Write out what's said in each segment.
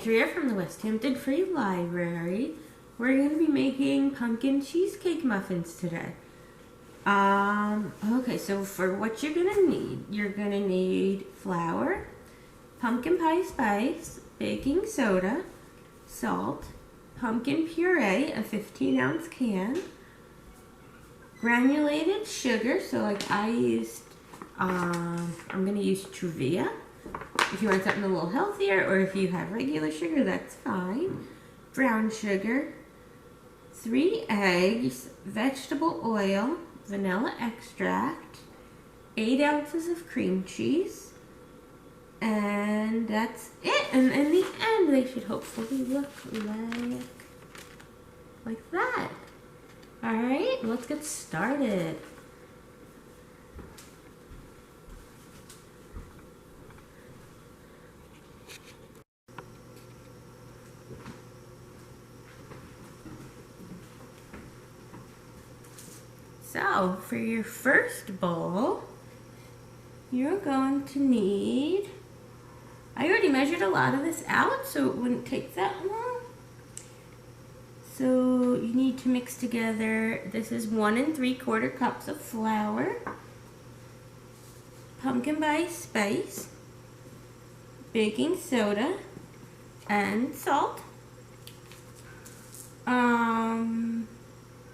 Andrea from the Westhampton Free Library. We're going to be making pumpkin cheesecake muffins today. Okay, so for what you're going to need flour, pumpkin pie spice, baking soda, salt, pumpkin puree, a 15-ounce can, granulated sugar, so like I used, I'm going to use Truvia. If you want something a little healthier, or if you have regular sugar, that's fine. Brown sugar, 3 eggs, vegetable oil, vanilla extract, 8 ounces of cream cheese, and that's it. And in the end, they should hopefully look like that. All right, let's get started. So, for your first bowl, you're going to need, I already measured a lot of this out, so it wouldn't take that long. So, you need to mix together, this is 1 3/4 cups of flour, pumpkin pie spice, baking soda, and salt.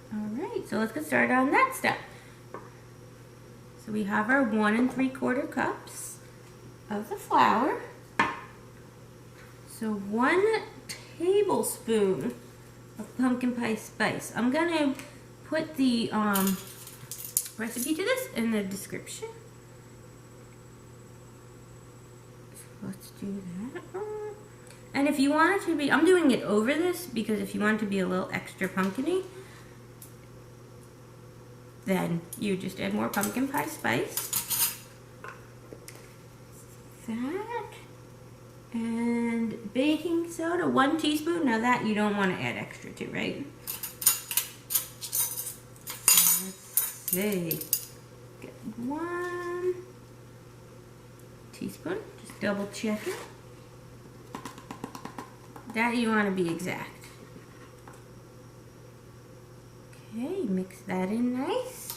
Alright, so let's get started on that step. So we have our 1 3/4 cups of the flour. So 1 tablespoon of pumpkin pie spice. I'm going to put the recipe to this in the description. So let's do that. And if you want it to be, I'm doing it over this because if you want it to be a little extra pumpkin-y, then you just add more pumpkin pie spice. That. And baking soda, 1 teaspoon. Now that you don't want to add extra to, right? Let's see. Get 1 teaspoon. Just double check it. That you want to be exact. Okay, mix that in nice.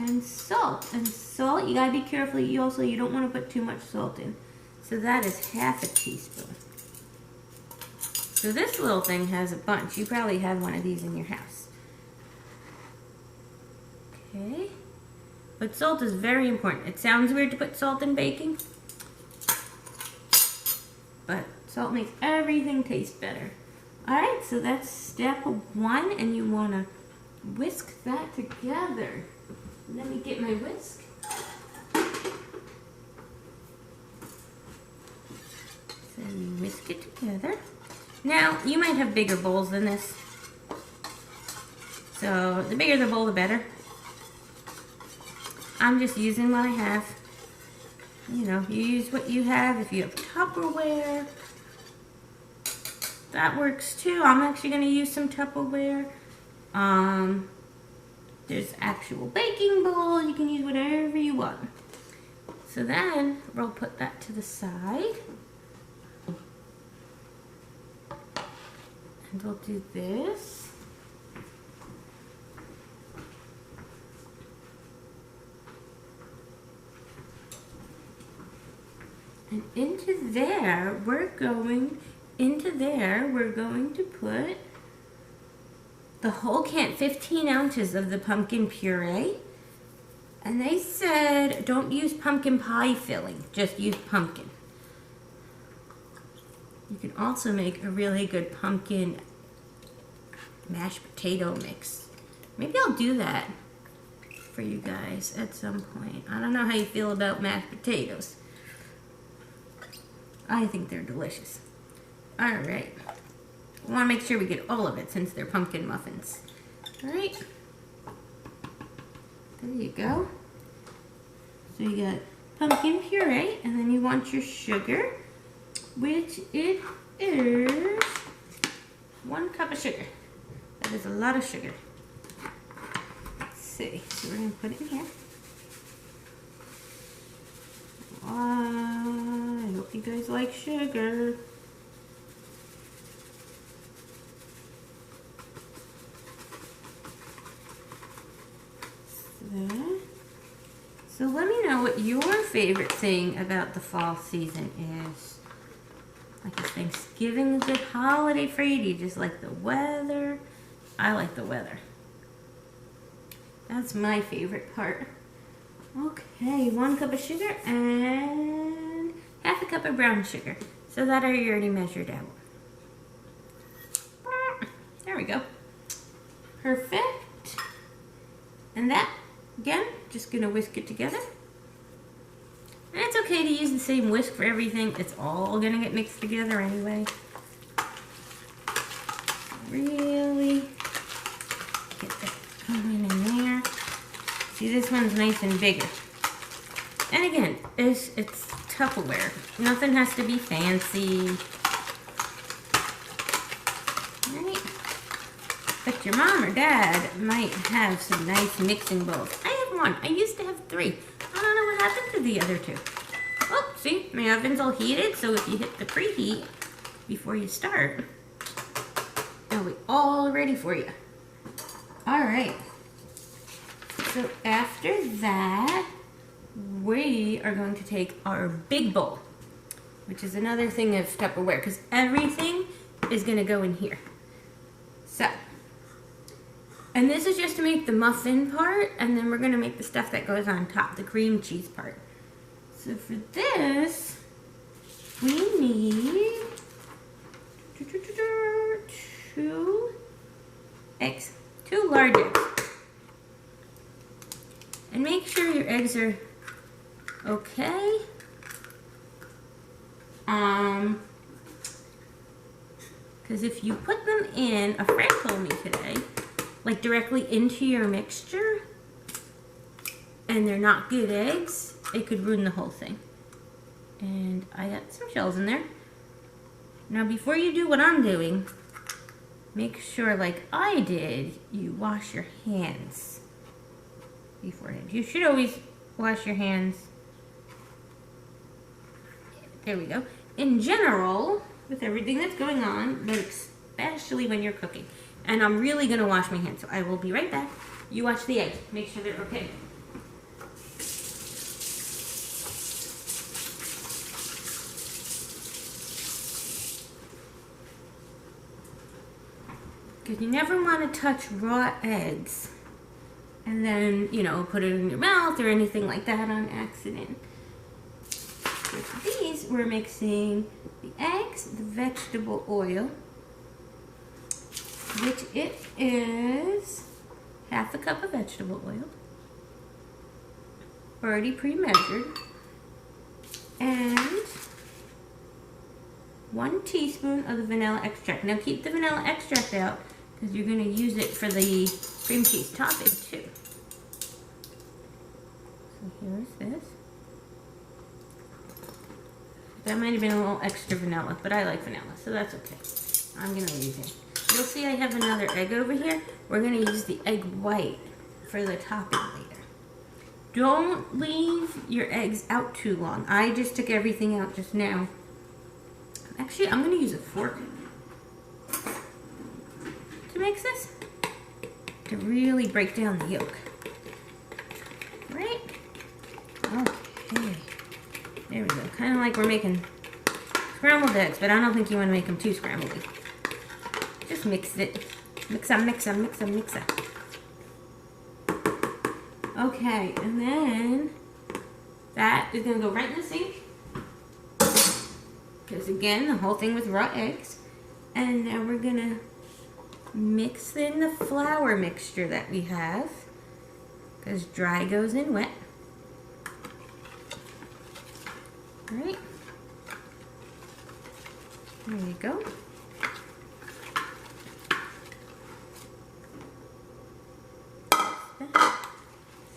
And salt. And salt, you gotta be careful. You don't want to put too much salt in. So that is 1/2 teaspoon. So this little thing has a bunch. You probably have one of these in your house. Okay. But salt is very important. It sounds weird to put salt in baking, but salt makes everything taste better. Alright, so that's step 1, and you want to whisk that together. Let me get my whisk. So you whisk it together. Now, you might have bigger bowls than this. So, the bigger the bowl, the better. I'm just using what I have. You know, you use what you have. If you have Tupperware, that works too. I'm actually going to use some Tupperware. There's actual baking bowl. You can use whatever you want. So then we'll put that to the side. And we'll do this. And into there, we're going to put the whole can, 15 ounces of the pumpkin puree. And they said don't use pumpkin pie filling, just use pumpkin. You can also make a really good pumpkin mashed potato mix. Maybe I'll do that for you guys at some point. I don't know how you feel about mashed potatoes. I think they're delicious. Alright. We want to make sure we get all of it since they're pumpkin muffins. Alright. There you go. So you got pumpkin puree, and then you want your sugar, which it is 1 cup of sugar. That is a lot of sugar. Let's see. So we're going to put it in here. 1, hope you guys like sugar. So let me know what your favorite thing about the fall season is. Like, is Thanksgiving a good holiday for you? Do you just like the weather? I like the weather. That's my favorite part. Okay, 1 cup of sugar and half a cup of brown sugar. So that I already measured out. There we go. Perfect. And that, again, just gonna whisk it together. And it's okay to use the same whisk for everything. It's all gonna get mixed together anyway. Really get that going in there. See, this one's nice and bigger. And again, it's Tupperware. Nothing has to be fancy. Right? But your mom or dad might have some nice mixing bowls. I have one. I used to have 3. I don't know what happened to the other 2. Oh, see, my oven's all heated, so if you hit the preheat before you start, it'll be all ready for you. All right. So after that, we are going to take our big bowl, which is another thing of Tupperware, because everything is going to go in here. So, and this is just to make the muffin part, and then we're going to make the stuff that goes on top, the cream cheese part. So for this, we need 2 eggs, 2 large eggs. And make sure your eggs are okay. Because if you put them in, a friend told me today, like directly into your mixture, and they're not good eggs, it could ruin the whole thing. And I got some shells in there. Now before you do what I'm doing, make sure, like I did, you wash your hands beforehand. You should always wash your hands. There we go. In general, with everything that's going on, but especially when you're cooking. And I'm really gonna wash my hands, so I will be right back. You watch the eggs, make sure they're okay. Because you never want to touch raw eggs and then, you know, put it in your mouth or anything like that on accident. With these, we're mixing the eggs, the vegetable oil, which it is half a cup of vegetable oil, already pre-measured, and 1 teaspoon of the vanilla extract. Now keep the vanilla extract out because you're going to use it for the cream cheese topping too. So here's this. That might have been a little extra vanilla, but I like vanilla, so that's okay. I'm going to leave it. You'll see I have another egg over here. We're going to use the egg white for the topping later. Don't leave your eggs out too long. I just took everything out just now. Actually, I'm going to use a fork to mix this, to really break down the yolk. Right? Okay. There we go. Kind of like we're making scrambled eggs, but I don't think you want to make them too scrambled. Just mix it. Mix them, mix them, mix them, mix them. Okay, and then that is going to go right in the sink. Because again, the whole thing with raw eggs. And now we're going to mix in the flour mixture that we have. Because dry goes in wet. Alright. There you go.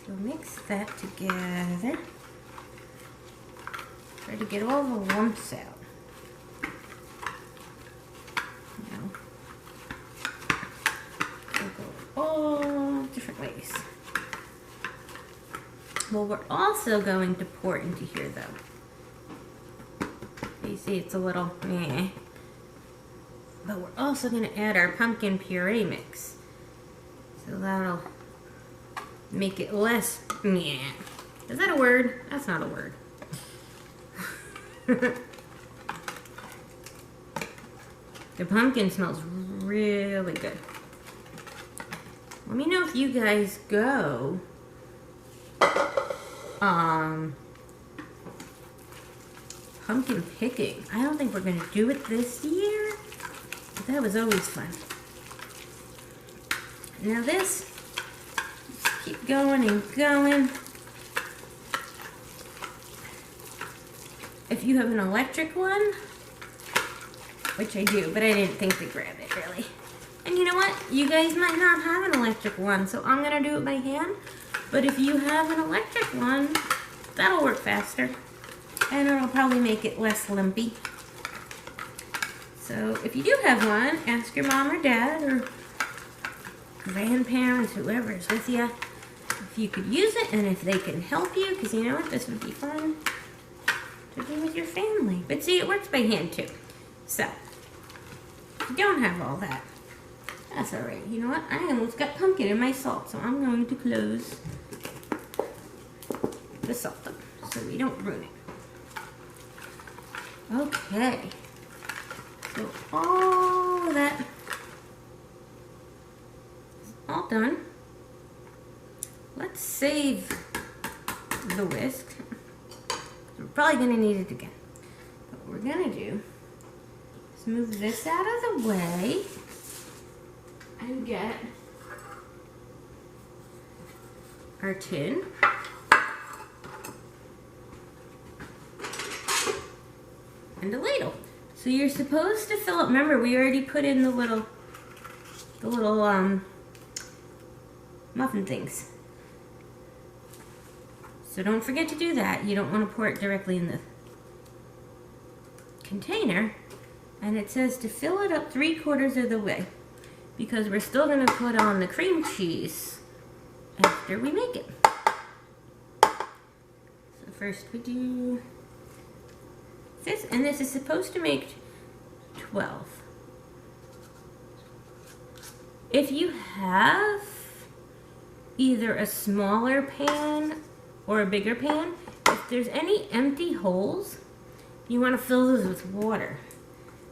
So mix that together. Try to get all the lumps out. All different ways. Well, we're also going to pour into here though you see it's a little meh. But we're also going to add our pumpkin puree mix. So that'll make it less meh. Is that a word? That's not a word. The pumpkin smells really good. Let me know if you guys go pumpkin picking. I don't think we're going to do it this year, but that was always fun. Now this, just keep going and going. If you have an electric one, which I do, but I didn't think to grab it really. And you know what? You guys might not have an electric one, so I'm going to do it by hand. But if you have an electric one, that'll work faster. And it'll probably make it less lumpy. So if you do have one, ask your mom or dad or grandparents, whoever is with you, if you could use it and if they can help you, because you know what? This would be fun to do with your family. But see, it works by hand too. So, if you don't have all that, that's alright. You know what? I almost got pumpkin in my salt, so I'm going to close the salt up so we don't ruin it. Okay. So all of that is all done. Let's save the whisk. We're probably going to need it again. But what we're going to do is move this out of the way and get our tin. And a ladle. So you're supposed to fill up. Remember, we already put in the little muffin things. So don't forget to do that. You don't want to pour it directly in the container. And it says to fill it up 3/4 of the way, because we're still going to put on the cream cheese after we make it. So first we do this, and this is supposed to make 12. If you have either a smaller pan or a bigger pan, if there's any empty holes, you want to fill those with water,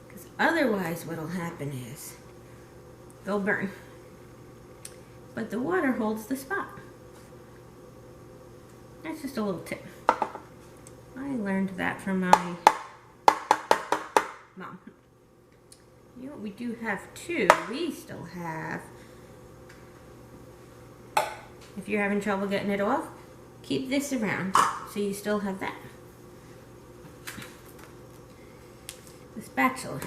because otherwise what'll happen is they'll burn. But the water holds the spot. That's just a little tip. I learned that from my mom. You know, we do have two. We still have. If you're having trouble getting it off, keep this around so you still have that. The spatula.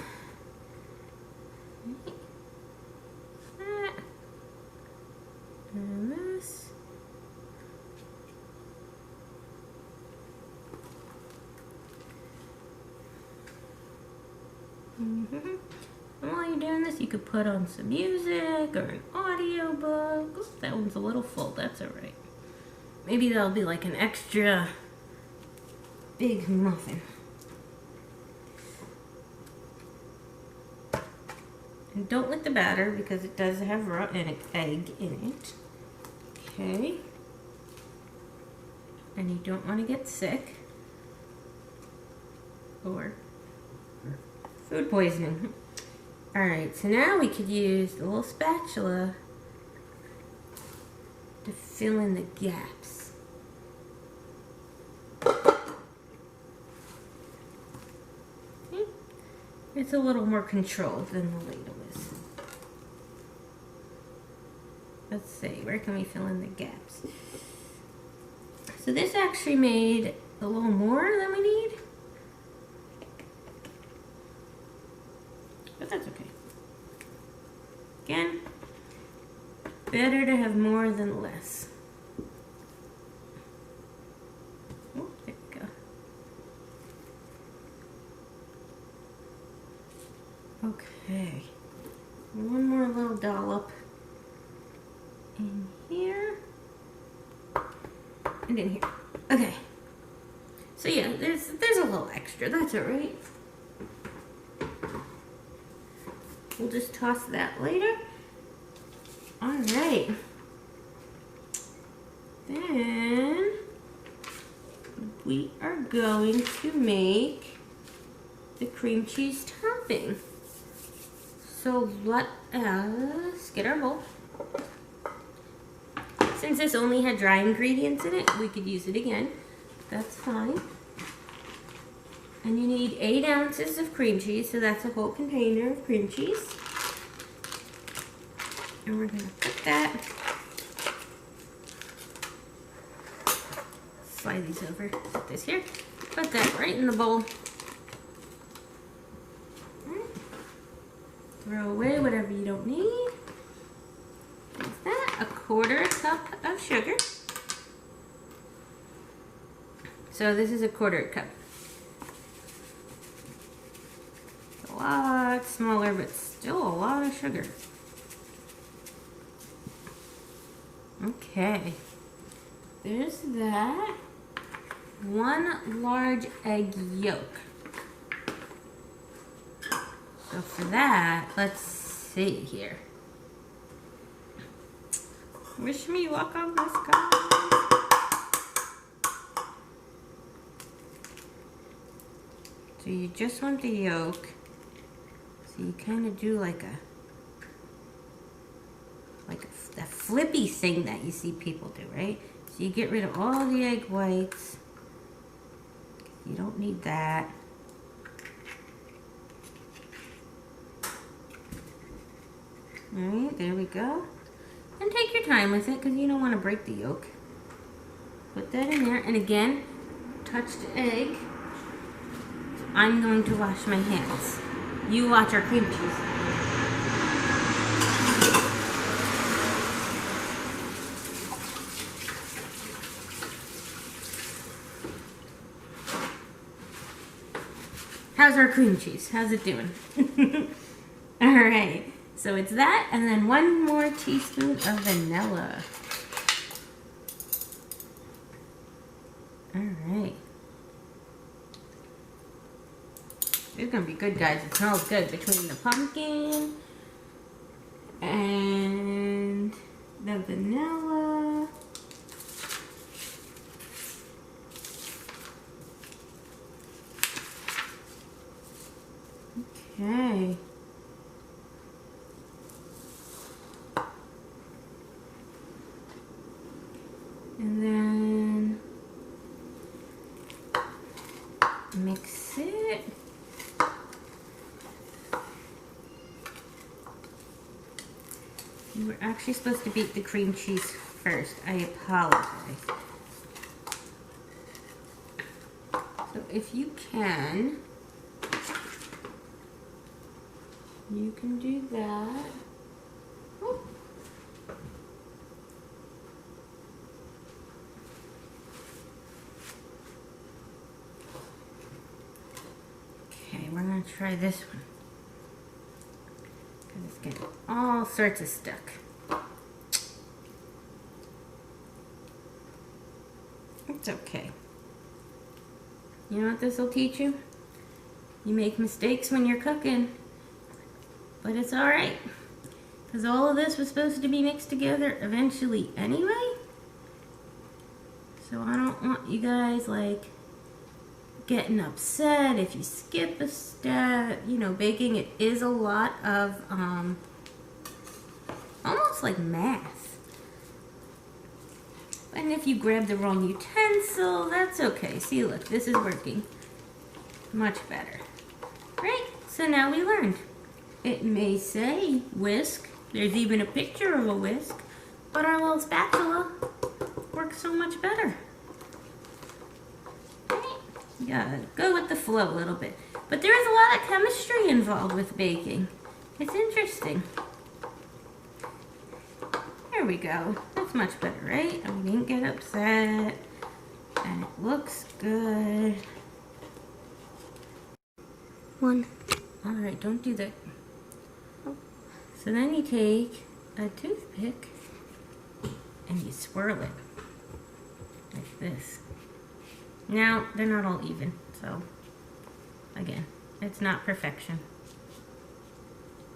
That. And this. And while you're doing this, you could put on some music or an audio book. Oops, that one's a little full. That's alright. Maybe that'll be like an extra big muffin. And don't lick the batter because it does have raw egg in it. Okay. And you don't want to get sick or food poisoning. Alright, so now we could use the little spatula to fill in the gaps. Okay. It's a little more controlled than the ladle is. Let's see, where can we fill in the gaps? So this actually made a little more than we need. But that's okay. Again, better to have more than less. Oh, there we go. Okay. One more little dollop in here. And in here. Okay. So yeah, there's a little extra. That's alright. we'll just toss that later. All right. Then we are going to make the cream cheese topping. So let us get our bowl. Since this only had dry ingredients in it, we could use it again. That's fine. And you need 8 ounces of cream cheese, so that's a whole container of cream cheese. And we're gonna put that, slide these over, put this here, put that right in the bowl. Throw away whatever you don't need. There's that, a 1/4 cup of sugar. So this is a 1/4 cup. It's a lot smaller, but still a lot of sugar. Okay, there's that. 1 large egg yolk. So for that, let's see here. Wish me luck on this, guy. So you just want the yolk. So you kind of do like that flippy thing that you see people do, right? So you get rid of all the egg whites. You don't need that. All right, there we go. And take your time with it because you don't want to break the yolk. Put that in there, and again, touch the egg. So I'm going to wash my hands. You watch our cream cheese. How's our cream cheese? How's it doing? All right. So it's that, and then 1 more teaspoon of vanilla. All right. It's gonna be good, guys. It smells good between the pumpkin and the vanilla. Okay. And then mix it. You were actually supposed to beat the cream cheese first. I apologize. So if you can do that. Whoop. Okay, we're gonna try this one. Because it's getting all sorts of stuck. It's okay. You know what this will teach you? You make mistakes when you're cooking. But it's alright, because all of this was supposed to be mixed together eventually anyway. So I don't want you guys like getting upset if you skip a step. You know, baking, it is a lot of almost like math. And if you grab the wrong utensil, that's okay. See, look, this is working much better. Right? So now we learned. It may say whisk. There's even a picture of a whisk. But our little spatula works so much better. Right? You gotta go with the flow a little bit. But there is a lot of chemistry involved with baking. It's interesting. There we go. That's much better, right? And we didn't get upset. And it looks good. One. Alright, don't do that. So then you take a toothpick and you swirl it like this. Now, they're not all even, so again, it's not perfection.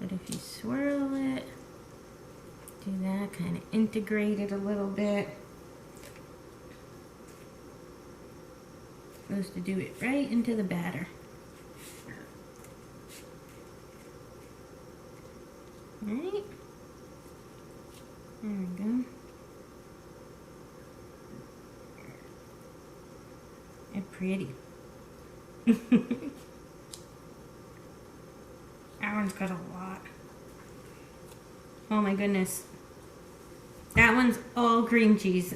But if you swirl it, do that, kind of integrate it a little bit. Supposed to do it right into the batter. Alright. There we go. And pretty. That one's got a lot. Oh my goodness. That one's all cream cheese.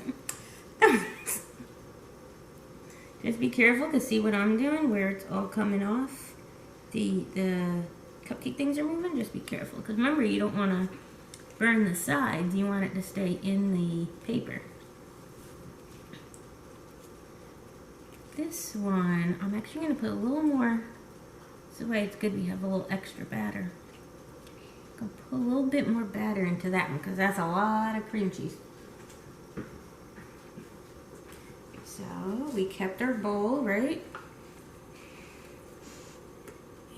Just be careful, because see what I'm doing, where it's all coming off. The cupcake things are moving. Just be careful, because remember, you don't want to burn the sides. You want it to stay in the paper. This one, I'm actually going to put a little more. This way it's good we have a little extra batter. I'm going to put a little bit more batter into that one, because that's a lot of cream cheese. So we kept our bowl, right?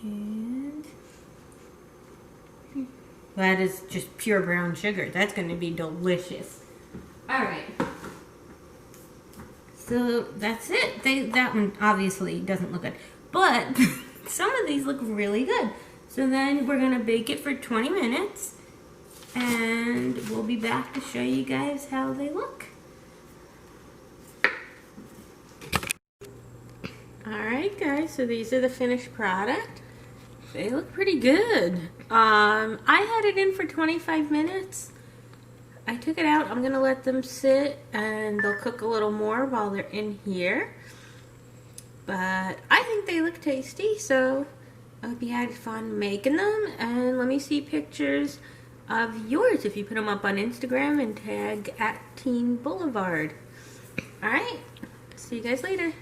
And that is just pure brown sugar. That's going to be delicious. All right. So that's it. That one obviously doesn't look good, but some of these look really good. So then we're going to bake it for 20 minutes, and we'll be back to show you guys how they look. Alright guys, so these are the finished product. They look pretty good. I had it in for 25 minutes. I took it out. I'm going to let them sit and they'll cook a little more while they're in here. But I think they look tasty, so I hope you had fun making them. And let me see pictures of yours if you put them up on Instagram and tag @Teen Boulevard. Alright, see you guys later.